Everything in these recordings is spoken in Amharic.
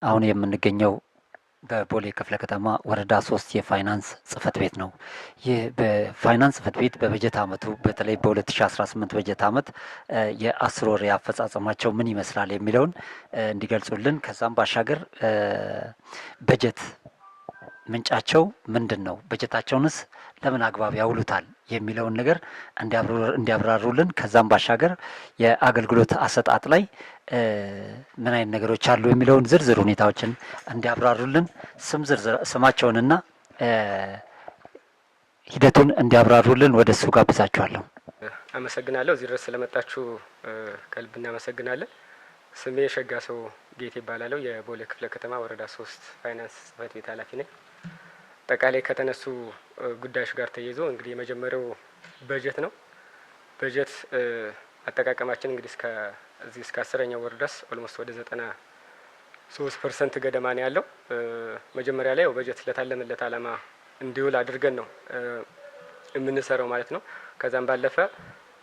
አሁን የምንገኘው በቦሌ ክፍለ ከተማ ወረዳ 3 የፋይናንስ ጽህፈት ቤት ነው። ይህ በፋይናንስ ጽህፈት ቤት በበጀት ዓመቱ በተለይ በ2018 በጀት ዓመት የ10 ወር አፈጻጸማቸው ምን ይመስላል የሚለውን እንዲገልጹልን፣ ከዛም ባሻገር በጀት ምንጫቸው ምንድን ነው፣ በጀታቸውንስ ለምን አግባብ ያውሉታል የሚለውን ነገር እንዲያብራሩልን፣ ከዛም ባሻገር የአገልግሎት አሰጣጥ ላይ ምን አይነት ነገሮች አሉ የሚለውን ዝርዝር ሁኔታዎችን እንዲያብራሩልን ስማቸውንና ሂደቱን እንዲያብራሩልን ወደ እሱ ጋብዛችኋለሁ። አመሰግናለሁ። እዚህ ድረስ ስለመጣችሁ ከልብ እናመሰግናለን። ስሜ ሸጋሰው ጌቴ ይባላለሁ። የቦሌ ክፍለ ከተማ ወረዳ 3 ፋይናንስ ጽህፈት ቤት ኃላፊ ነኝ። አጠቃላይ ከተነሱ ጉዳዮች ጋር ተያይዞ እንግዲህ የመጀመሪያው በጀት ነው። በጀት አጠቃቀማችን እንግዲህ እስከ 10ኛው ወር ድረስ ኦልሞስት ወደ 93% ገደማ ነው ያለው። መጀመሪያ ላይ በጀት ለታለመለት ዓላማ እንዲውል አድርገን ነው የምንሰራው ማለት ነው። ከዛም ባለፈ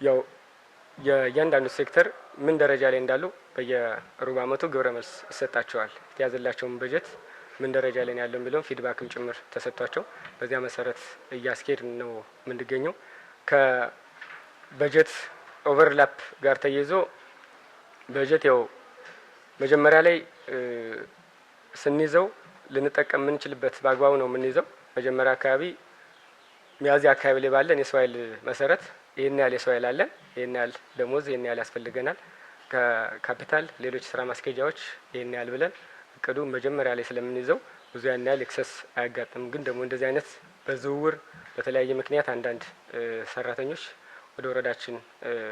ያው የእያንዳንዱ ሴክተር ምን ደረጃ ላይ እንዳሉ በየሩብ ዓመቱ ግብረ መልስ ይሰጣቸዋል። የተያዘላቸውን በጀት ምን ደረጃ ላይ ያለው የሚለውን ፊድባክም ጭምር ተሰጥቷቸው በዚያ መሰረት እያስኬድ ነው የምንገኘው። ከበጀት ኦቨርላፕ ጋር ተያይዞ በጀት ያው መጀመሪያ ላይ ስንይዘው ልንጠቀም የምንችልበት በአግባቡ ነው የምንይዘው። መጀመሪያ አካባቢ ሚያዝያ አካባቢ ላይ ባለን የሰው ኃይል መሰረት ይህን ያህል የሰው ኃይል አለን፣ ይህን ያህል ደሞዝ፣ ይህን ያህል ያስፈልገናል፣ ከካፒታል ሌሎች ስራ ማስኬጃዎች ይህን ያህል ብለን እቅዱ መጀመሪያ ላይ ስለምንይዘው ብዙ ያን ያህል ኤክሰስ አያጋጥም። ግን ደግሞ እንደዚህ አይነት በዝውውር በተለያየ ምክንያት አንዳንድ ሰራተኞች ወደ ወረዳችን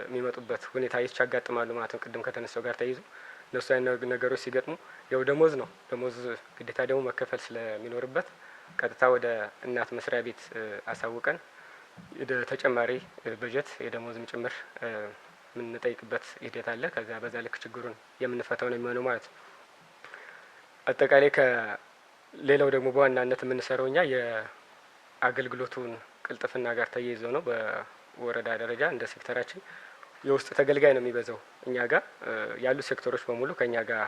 የሚመጡበት ሁኔታዎች ያጋጥማሉ ማለት ነው። ቅድም ከተነሳው ጋር ተይዞ እነሱ አይነት ነገሮች ሲገጥሙ ያው ደሞዝ ነው፣ ደሞዝ ግዴታ ደግሞ መከፈል ስለሚኖርበት ቀጥታ ወደ እናት መስሪያ ቤት አሳውቀን ተጨማሪ በጀት የደሞዝም ጭምር የምንጠይቅበት ሂደት አለ። ከዛ በዛ ልክ ችግሩን የምንፈታው ነው የሚሆነው ማለት ነው። አጠቃላይ ከሌላው ደግሞ በዋናነት የምንሰራው እኛ የአገልግሎቱን ቅልጥፍና ጋር ተያይዞ ነው። በወረዳ ደረጃ እንደ ሴክተራችን የውስጥ ተገልጋይ ነው የሚበዛው። እኛ ጋር ያሉ ሴክተሮች በሙሉ ከኛ ጋር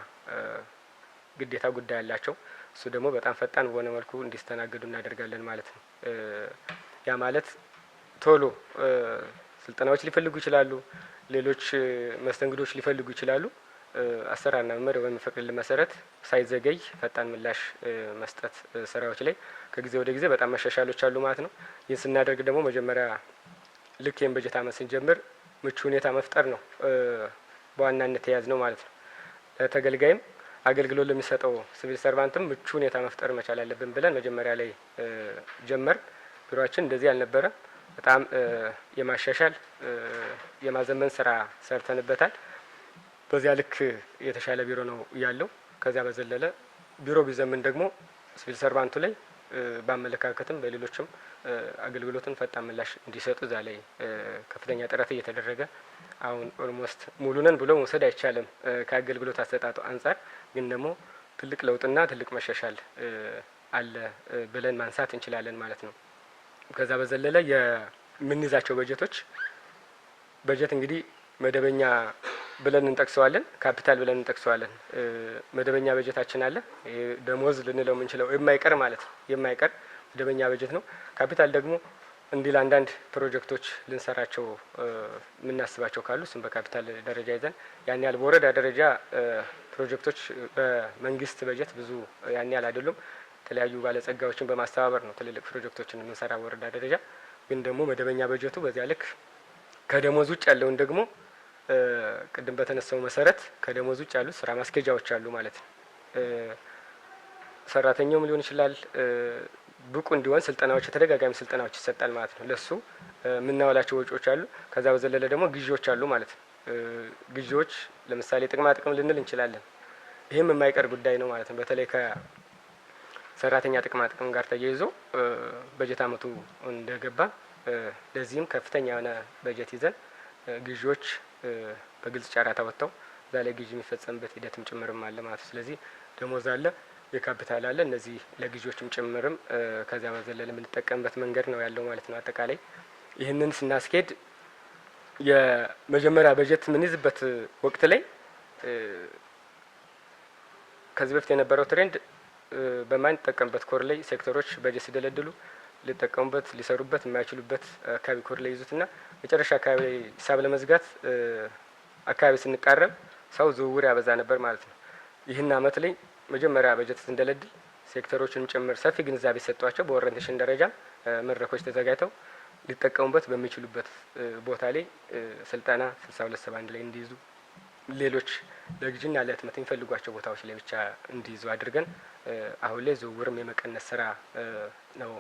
ግዴታ ጉዳይ አላቸው። እሱ ደግሞ በጣም ፈጣን በሆነ መልኩ እንዲስተናገዱ እናደርጋለን ማለት ነው። ያ ማለት ቶሎ ስልጠናዎች ሊፈልጉ ይችላሉ፣ ሌሎች መስተንግዶች ሊፈልጉ ይችላሉ። አሰራርና መመሪያው በሚፈቅድልን መሰረት ሳይዘገይ ፈጣን ምላሽ መስጠት ስራዎች ላይ ከጊዜ ወደ ጊዜ በጣም መሻሻሎች አሉ ማለት ነው። ይህን ስናደርግ ደግሞ መጀመሪያ ልክ ይህን በጀት ዓመት ስንጀምር ምቹ ሁኔታ መፍጠር ነው በዋናነት የያዝ ነው ማለት ነው። ለተገልጋይም አገልግሎት ለሚሰጠው ሲቪል ሰርቫንትም ምቹ ሁኔታ መፍጠር መቻል አለብን ብለን መጀመሪያ ላይ ጀመር። ቢሮአችን እንደዚህ ያልነበረ በጣም የማሻሻል የማዘመን ስራ ሰርተንበታል። በዚያ ልክ የተሻለ ቢሮ ነው ያለው። ከዚያ በዘለለ ቢሮ ቢዘምን ደግሞ ሲቪል ሰርቫንቱ ላይ በአመለካከትም በሌሎችም አገልግሎትን ፈጣን ምላሽ እንዲሰጡ እዛ ላይ ከፍተኛ ጥረት እየተደረገ አሁን ኦልሞስት ሙሉ ነን ብሎ መውሰድ አይቻልም ከአገልግሎት አሰጣጡ አንጻር፣ ግን ደግሞ ትልቅ ለውጥና ትልቅ መሻሻል አለ ብለን ማንሳት እንችላለን ማለት ነው። ከዛ በዘለለ የምንይዛቸው በጀት እንግዲህ መደበኛ ብለን እንጠቅሰዋለን፣ ካፒታል ብለን እንጠቅሰዋለን። መደበኛ በጀታችን አለ፣ ደሞዝ ልንለው የምንችለው የማይቀር ማለት ነው፣ የማይቀር መደበኛ በጀት ነው። ካፒታል ደግሞ እንዲህ ለአንዳንድ ፕሮጀክቶች ልንሰራቸው የምናስባቸው ካሉ እሱም በካፒታል ደረጃ ይዘን ያን ያህል በወረዳ ደረጃ ፕሮጀክቶች በመንግስት በጀት ብዙ ያን ያህል አይደሉም። የተለያዩ ባለጸጋዎችን በማስተባበር ነው ትልልቅ ፕሮጀክቶችን የምንሰራ በወረዳ ደረጃ። ግን ደግሞ መደበኛ በጀቱ በዚያ ልክ ከደሞዝ ውጭ ያለውን ደግሞ ቅድም በተነሳው መሰረት ከደሞዝ ውጭ ያሉ ስራ ማስኬጃዎች አሉ ማለት ነው። ሰራተኛውም ሊሆን ይችላል ብቁ እንዲሆን ስልጠናዎች፣ የተደጋጋሚ ስልጠናዎች ይሰጣል ማለት ነው። ለሱ የምናወላቸው ወጪዎች አሉ። ከዛ በዘለለ ደግሞ ግዢዎች አሉ ማለት ነው። ግዢዎች ለምሳሌ ጥቅማ ጥቅም ልንል እንችላለን። ይህም የማይቀር ጉዳይ ነው ማለት ነው። በተለይ ከሰራተኛ ጥቅማ ጥቅም ጋር ተያይዞ በጀት ዓመቱ እንደገባ ለዚህም ከፍተኛ የሆነ በጀት ይዘን ግዢዎች በግልጽ ጨረታ ወጥተው እዛ ላይ ግዢ የሚፈጸምበት ሂደትም ጭምርም አለ ማለት ነው። ስለዚህ ደሞዝ አለ፣ የካፒታል አለ፣ እነዚህ ለግዢዎችም ጭምርም ከዚያ በዘለለ የምንጠቀምበት መንገድ ነው ያለው ማለት ነው። አጠቃላይ ይህንን ስናስኬድ የመጀመሪያ በጀት የምንይዝበት ወቅት ላይ ከዚህ በፊት የነበረው ትሬንድ በማንጠቀምበት ኮር ላይ ሴክተሮች በጀት ሲደለድሉ ሊጠቀሙበት ሊሰሩበት የማይችሉበት አካባቢ ኮር ላይ ይዙትና መጨረሻ አካባቢ ሂሳብ ለመዝጋት አካባቢ ስንቃረብ ሰው ዝውውር ያበዛ ነበር ማለት ነው። ይህን አመት ላይ መጀመሪያ በጀት ስንደለድል ሴክተሮችንም ጭምር ሰፊ ግንዛቤ ሰጧቸው። በኦሪንቴሽን ደረጃ መድረኮች ተዘጋጅተው ሊጠቀሙበት በሚችሉበት ቦታ ላይ ስልጠና 6271 ላይ እንዲይዙ ሌሎች ለግዥና ለህትመት የሚፈልጓቸው ቦታዎች ላይ ብቻ እንዲይዙ አድርገን አሁን ላይ ዝውውርም የመቀነስ ስራ ነው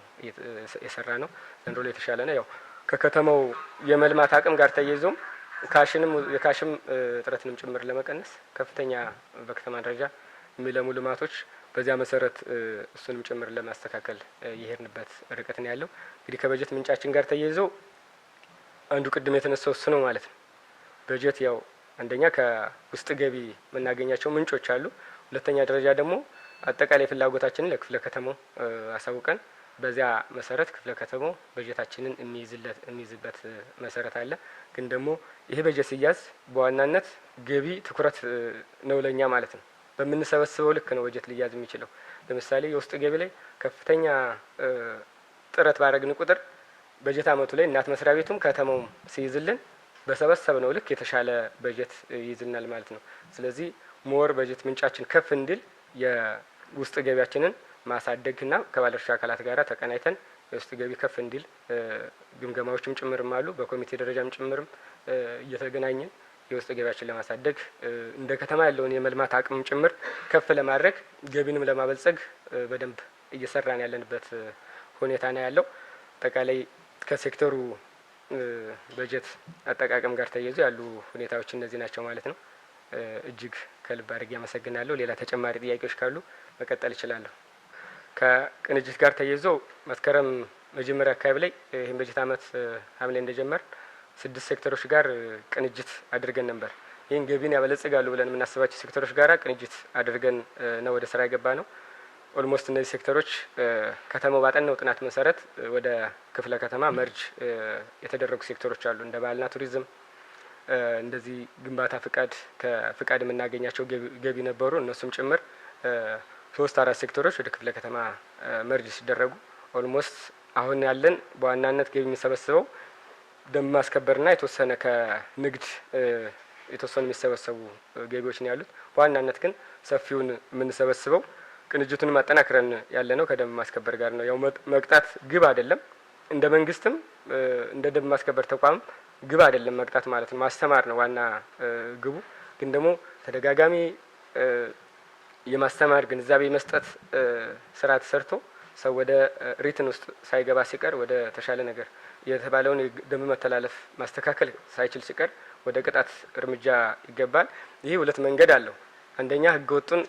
የሰራ ነው። ዘንድሮ ላይ የተሻለ ነው። ያው ከከተማው የመልማት አቅም ጋር ተያይዞም የካሽም እጥረትንም ጭምር ለመቀነስ ከፍተኛ በከተማ ደረጃ የሚለሙ ልማቶች በዚያ መሰረት እሱንም ጭምር ለማስተካከል የሄድንበት ርቀት ነው ያለው። እንግዲህ ከበጀት ምንጫችን ጋር ተያይዞ አንዱ ቅድም የተነሳው እሱ ነው ማለት ነው። በጀት ያው አንደኛ ከውስጥ ገቢ የምናገኛቸው ምንጮች አሉ። ሁለተኛ ደረጃ ደግሞ አጠቃላይ ፍላጎታችንን ለክፍለ ከተማው አሳውቀን በዚያ መሰረት ክፍለ ከተማው በጀታችንን የሚይዝበት መሰረት አለ። ግን ደግሞ ይሄ በጀት ሲያዝ በዋናነት ገቢ ትኩረት ነው ለኛ ማለት ነው። በምንሰበስበው ልክ ነው በጀት ሊያዝ የሚችለው። ለምሳሌ የውስጥ ገቢ ላይ ከፍተኛ ጥረት ባደረግን ቁጥር በጀት አመቱ ላይ እናት መስሪያ ቤቱም ከተማውም ሲይዝልን በሰበሰብነው ልክ የተሻለ በጀት ይይዝናል ማለት ነው። ስለዚህ ሞር በጀት ምንጫችን ከፍ እንዲል የውስጥ ገቢያችንን ማሳደግና ከባለድርሻ አካላት ጋር ተቀናይተን የውስጥ ገቢ ከፍ እንዲል ግምገማዎችም ጭምርም አሉ። በኮሚቴ ደረጃም ጭምርም እየተገናኘን የውስጥ ገቢያችን ለማሳደግ እንደ ከተማ ያለውን የመልማት አቅም ጭምር ከፍ ለማድረግ ገቢንም ለማበልጸግ በደንብ እየሰራን ያለንበት ሁኔታ ነው ያለው። አጠቃላይ ከሴክተሩ በጀት አጠቃቀም ጋር ተያይዞ ያሉ ሁኔታዎች እነዚህ ናቸው ማለት ነው። እጅግ ከልብ አድርጌ አመሰግናለሁ። ሌላ ተጨማሪ ጥያቄዎች ካሉ መቀጠል እችላለሁ። ከቅንጅት ጋር ተያይዞ መስከረም መጀመሪያ አካባቢ ላይ ይህን በጀት አመት ሐምሌ እንደጀመር 6 ሴክተሮች ጋር ቅንጅት አድርገን ነበር። ይህን ገቢን ያበለጽጋሉ ብለን የምናስባቸው ሴክተሮች ጋር ቅንጅት አድርገን ነው ወደ ስራ የገባ ነው። ኦልሞስት እነዚህ ሴክተሮች ከተማው ባጠናው ጥናት መሰረት ወደ ክፍለ ከተማ መርጅ የተደረጉ ሴክተሮች አሉ። እንደ ባህልና ቱሪዝም እንደዚህ ግንባታ ከፍቃድ የምናገኛቸው ገቢ ነበሩ። እነሱም ጭምር 3-4 ሴክተሮች ወደ ክፍለ ከተማ መርጅ ሲደረጉ ኦልሞስት አሁን ያለን በዋናነት ገቢ የሚሰበስበው ደንብ ማስከበርና የተወሰነ ከንግድ የተወሰኑ የሚሰበሰቡ ገቢዎች ነው ያሉት። በዋናነት ግን ሰፊውን የምንሰበስበው ቅንጅቱን ማጠናክረን ያለ ነው ከደንብ ማስከበር ጋር ነው። ያው መቅጣት ግብ አይደለም፣ እንደ መንግስትም እንደ ደንብ ማስከበር ተቋም ግብ አይደለም መቅጣት ማለት ነው፣ ማስተማር ነው ዋና ግቡ። ግን ደግሞ ተደጋጋሚ የማስተማር ግንዛቤ መስጠት ስራ ተሰርቶ ሰው ወደ ሪትን ውስጥ ሳይገባ ሲቀር ወደ ተሻለ ነገር የተባለውን የደንብ መተላለፍ ማስተካከል ሳይችል ሲቀር ወደ ቅጣት እርምጃ ይገባል። ይህ 2 መንገድ አለው። አንደኛ ህገወጡን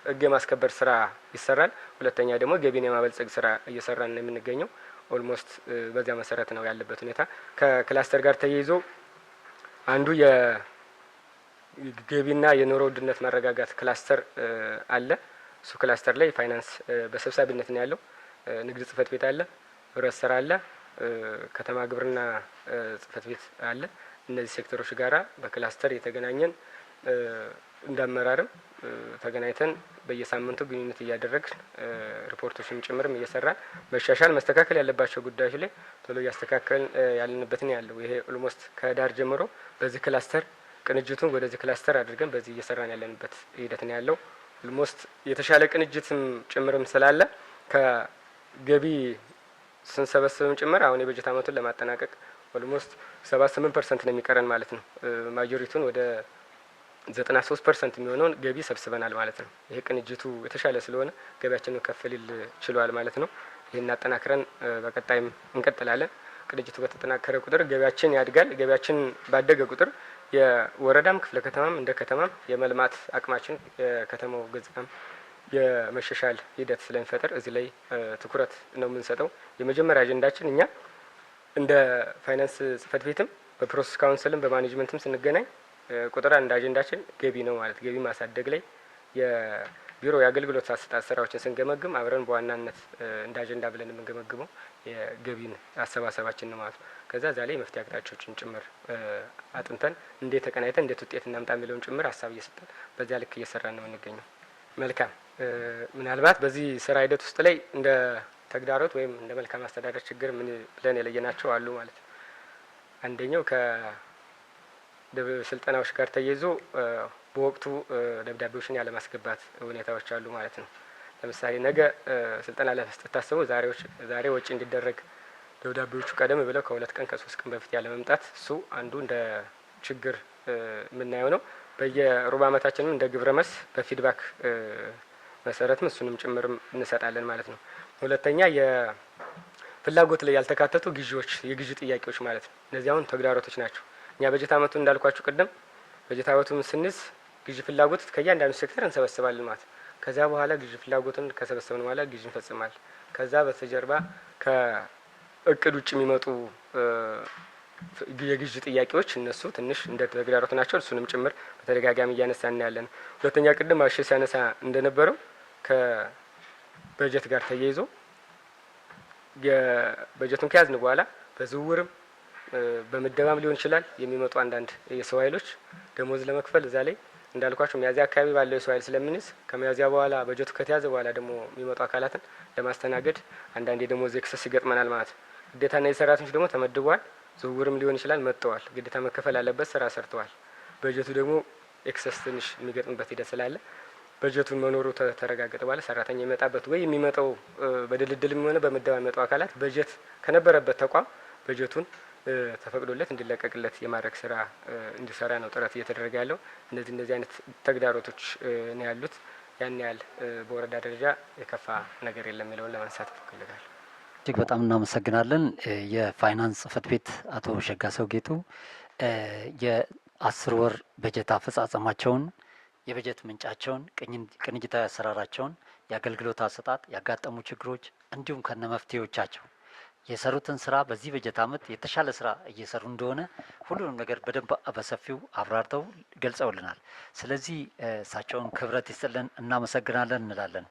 ህግ የማስከበር ስራ ይሰራል። ሁለተኛ ደግሞ ገቢን የማበልጸግ ስራ እየሰራን ነው የምንገኘው። ኦልሞስት በዚያ መሰረት ነው ያለበት ሁኔታ። ከክላስተር ጋር ተያይዞ አንዱ የገቢና የኑሮ ውድነት መረጋጋት ክላስተር አለ። እሱ ክላስተር ላይ ፋይናንስ በሰብሳቢነት ነው ያለው። ንግድ ጽህፈት ቤት አለ፣ ህብረት ስራ አለ፣ ከተማ ግብርና ጽህፈት ቤት አለ። እነዚህ ሴክተሮች ጋራ በክላስተር የተገናኘን እንዳመራርም ተገናኝተን በየሳምንቱ ግንኙነት እያደረግን ሪፖርቶችንም ጭምርም እየሰራን መሻሻል መስተካከል ያለባቸው ጉዳዮች ላይ ቶሎ እያስተካከልን ያለንበት ነው ያለው። ይሄ ኦልሞስት ከዳር ጀምሮ በዚህ ክላስተር ቅንጅቱን ወደዚህ ክላስተር አድርገን በዚህ እየሰራን ያለንበት ሂደት ነው ያለው። ኦልሞስት የተሻለ ቅንጅትም ጭምርም ስላለ ከገቢ ስንሰበስብም ጭምር አሁን የበጀት አመቱን ለማጠናቀቅ ኦልሞስት 78% ነው የሚቀረን ማለት ነው። ማጆሪቲውን ወደ 93% የሚሆነውን ገቢ ሰብስበናል ማለት ነው። ይሄ ቅንጅቱ የተሻለ ስለሆነ ገቢያችንን ከፍ ሊል ችሏል ማለት ነው። ይሄን አጠናክረን በቀጣይም እንቀጥላለን። ቅንጅቱ በተጠናከረ ቁጥር ገቢያችን ያድጋል። ገቢያችን ባደገ ቁጥር የወረዳም ክፍለ ከተማም እንደ ከተማም የመልማት አቅማችን የከተማው ገጽታም የመሻሻል ሂደት ስለሚፈጠር እዚህ ላይ ትኩረት ነው የምንሰጠው። የመጀመሪያ አጀንዳችን እኛ እንደ ፋይናንስ ጽህፈት ቤትም በፕሮሰስ ካውንስልም በማኔጅመንትም ስንገናኝ ቁጥር 1 አጀንዳችን ገቢ ነው ማለት ገቢ ማሳደግ ላይ የቢሮ የአገልግሎት አሰጣጥ ስራዎችን ስንገመግም አብረን በዋናነት እንደ አጀንዳ ብለን የምንገመግመው የገቢን አሰባሰባችን ነው ማለት ነው። ከዛ ዛ ላይ መፍትሄ አቅጣጫዎችን ጭምር አጥንተን እንዴት ተቀናይተን እንዴት ውጤት እናምጣ የሚለውን ጭምር ሀሳብ እየሰጠን በዚያ ልክ እየሰራን ነው የምንገኘው። መልካም። ምናልባት በዚህ ስራ ሂደት ውስጥ ላይ እንደ ተግዳሮት ወይም እንደ መልካም አስተዳደር ችግር ምን ብለን የለየናቸው አሉ ማለት ነው። አንደኛው ከስልጠናዎች ጋር ተያይዞ በወቅቱ ደብዳቤዎችን ያለማስገባት ሁኔታዎች አሉ ማለት ነው። ለምሳሌ ነገ ስልጠና ለመስጠት ታስበው ዛሬ ወጪ እንዲደረግ ደብዳቤዎቹ ቀደም ብለው ከ2 ቀን ከ3 ቀን በፊት ያለመምጣት እሱ አንዱ እንደ ችግር የምናየው ነው። በየሩብ ዓመታችንም እንደ ግብረ መልስ በፊድባክ መሰረትም እሱንም ጭምርም እንሰጣለን ማለት ነው። ሁለተኛ የፍላጎት ላይ ያልተካተቱ ግዢዎች፣ የግዢ ጥያቄዎች ማለት ነው። እነዚህ አሁን ተግዳሮቶች ናቸው። እኛ በጀት ዓመቱ እንዳልኳችሁ ቅድም በጀት ዓመቱን ስንይዝ ግዢ ፍላጎት ከእያንዳንዱ ሴክተር እንሰበስባለን ማለት ነው። ከዚያ በኋላ ግዢ ፍላጎትን ከሰበሰብን በኋላ ግዢ እንፈጽማለን። ከዛ በስተጀርባ ከእቅድ ውጭ የሚመጡ የግዢ ጥያቄዎች እነሱ ትንሽ እንደ ተግዳሮት ናቸው። እሱንም ጭምር በተደጋጋሚ እያነሳን ያለን። ሁለተኛ ቅድም አሸ ሲያነሳ እንደነበረው ከበጀት ጋር ተያይዞ የበጀቱን ከያዝን በኋላ በዝውውርም በምደባም ሊሆን ይችላል የሚመጡ አንዳንድ የሰው ኃይሎች ደሞዝ ለመክፈል እዛ ላይ እንዳልኳቸው ሚያዚያ አካባቢ ባለው የሰው ኃይል ስለምንይዝ ከሚያዚያ በኋላ በጀቱ ከተያዘ በኋላ ደግሞ የሚመጡ አካላትን ለማስተናገድ አንዳንድ የደሞዝ ኤክሰስ ይገጥመናል ማለት ነው። ግዴታና የሰራተኞች ደግሞ ተመድበዋል። ዝውውርም ሊሆን ይችላል መጥተዋል። ግዴታ መከፈል አለበት፣ ስራ ሰርተዋል። በጀቱ ደግሞ ኤክሰስ ትንሽ የሚገጥምበት ሂደት ስላለ በጀቱን መኖሩ ተረጋገጠ በኋላ ሰራተኛ የሚመጣበት ወይ የሚመጣው በድልድልም ሆነ በምደባ የሚመጣው አካላት በጀት ከነበረበት ተቋም በጀቱን ተፈቅዶለት እንዲለቀቅለት የማድረግ ስራ እንዲሰራ ነው ጥረት እየተደረገ ያለው። እነዚህ አይነት ተግዳሮቶች ነው ያሉት። ያን ያህል በወረዳ ደረጃ የከፋ ነገር የለም የሚለውን ለማንሳት እፈልጋለሁ። እጅግ በጣም እናመሰግናለን። የፋይናንስ ጽህፈት ቤት አቶ ሸጋሰው ጌጡ የ10 ወር በጀት አፈጻጸማቸውን፣ የበጀት ምንጫቸውን፣ ቅንጅታዊ አሰራራቸውን፣ የአገልግሎት አሰጣጥ፣ ያጋጠሙ ችግሮች እንዲሁም ከነ መፍትሄዎቻቸው የሰሩትን ስራ በዚህ በጀት ዓመት የተሻለ ስራ እየሰሩ እንደሆነ ሁሉንም ነገር በደንብ በሰፊው አብራርተው ገልጸውልናል። ስለዚህ እሳቸውን ክብረት ይስጥልን፣ እናመሰግናለን እንላለን።